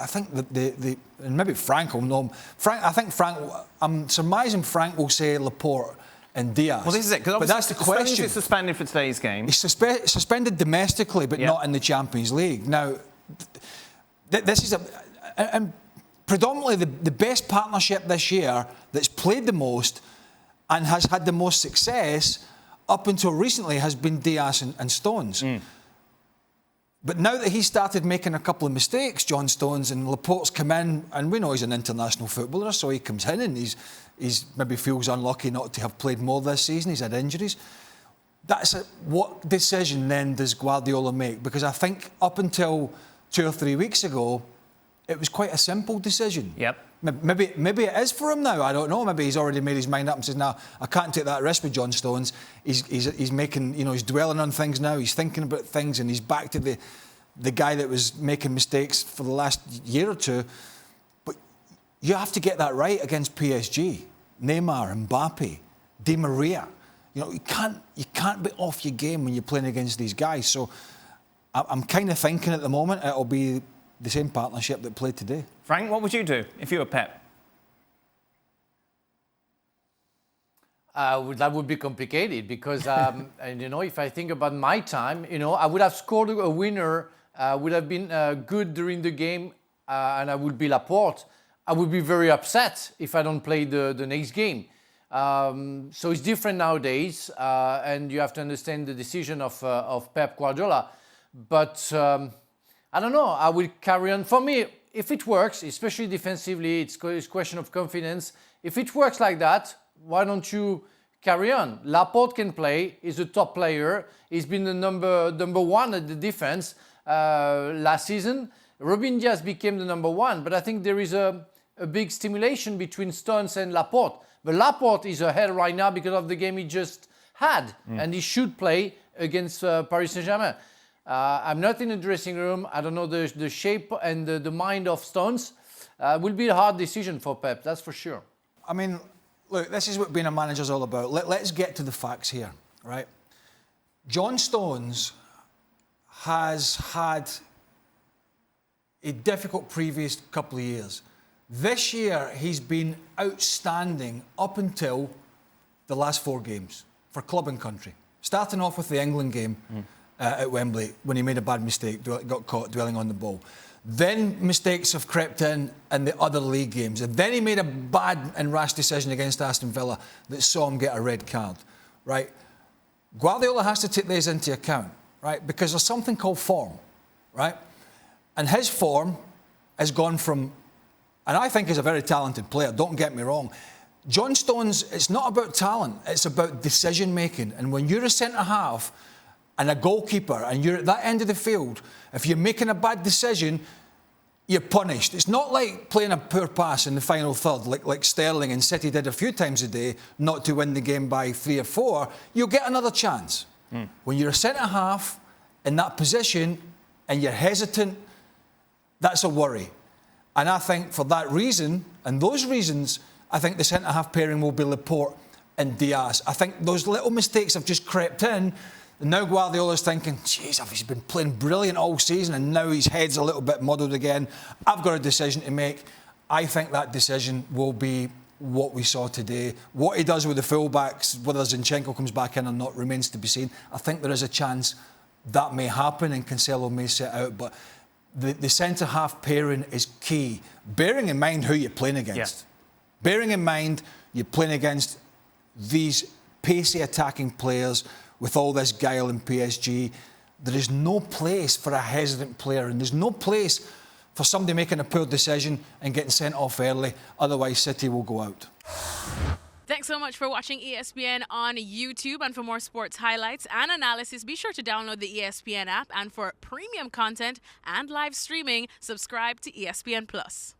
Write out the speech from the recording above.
think and maybe Frank will know. I'm surmising Frank will say Laporte and Dias. Well, this is it. But that's the question. He's suspended for today's game. He's suspended domestically, but not in the Champions League. Now, this is and predominantly the best partnership this year that's played the most and has had the most success up until recently has been Dias and Stones. But now that he started making a couple of mistakes, John Stones, and Laporte's come in, and we know he's an international footballer, so he comes in and he's maybe feels unlucky not to have played more this season. He's had injuries. What decision then does Guardiola make? Because I think up until 2 or 3 weeks ago, it was quite a simple decision. Yep. Maybe it is for him now. I don't know. Maybe he's already made his mind up and says, "No, I can't take that risk with John Stones." He's making, he's dwelling on things now. He's thinking about things, and he's back to the guy that was making mistakes for the last year or two. But you have to get that right against PSG, Neymar, Mbappe, Di Maria. You can't be off your game when you're playing against these guys. So I'm kind of thinking at the moment it'll be the same partnership that played today. Frank, what would you do if you were Pep? That would be complicated because, and if I think about my time, I would have scored a winner, would have been good during the game, and I would be Laporte. I would be very upset if I don't play the next game. So it's different nowadays, and you have to understand the decision of Pep Guardiola. But I don't know, I will carry on. For me, if it works, especially defensively, it's a question of confidence. If it works like that, why don't you carry on? Laporte can play, he's a top player. He's been the number one at the defense last season. Ruben Dias became the number one, but I think there is a big stimulation between Stones and Laporte. But Laporte is ahead right now because of the game he just had, and he should play against Paris Saint-Germain. I'm not in the dressing room. I don't know the shape and the mind of Stones. Will be a hard decision for Pep, that's for sure. I mean, look, this is what being a manager's all about. Let's get to the facts here, right? John Stones has had a difficult previous couple of years. This year, he's been outstanding up until the last 4 games for club and country. Starting off with the England game at Wembley when he made a bad mistake, got caught dwelling on the ball. Then mistakes have crept in the other league games. And then he made a bad and rash decision against Aston Villa that saw him get a red card, right? Guardiola has to take these into account, right? Because there's something called form, right? And his form has gone from, and I think he's a very talented player, don't get me wrong. John Stones, it's not about talent, it's about decision making. And when you're a centre-half and a goalkeeper and you're at that end of the field, if you're making a bad decision, you're punished. It's not like playing a poor pass in the final third, like Sterling and City did a few times a day, not to win the game by 3 or 4. You'll get another chance. When you're a centre-half in that position and you're hesitant, that's a worry. And I think for that reason, and those reasons, I think the centre-half pairing will be Laporte and Dias. I think those little mistakes have just crept in. And now Guardiola's thinking, geez, he's been playing brilliant all season and now his head's a little bit muddled again. I've got a decision to make. I think that decision will be what we saw today. What he does with the full-backs, whether Zinchenko comes back in or not, remains to be seen. I think there is a chance that may happen and Cancelo may sit out. But the centre-half pairing is key. Bearing in mind who you're playing against. Yeah. Bearing in mind you're playing against these pacey attacking players with all this guile in PSG. There is no place for a hesitant player and there's no place for somebody making a poor decision and getting sent off early. Otherwise, City will go out. Thanks so much for watching ESPN on YouTube. And for more sports highlights and analysis, be sure to download the ESPN app. And for premium content and live streaming, subscribe to ESPN+.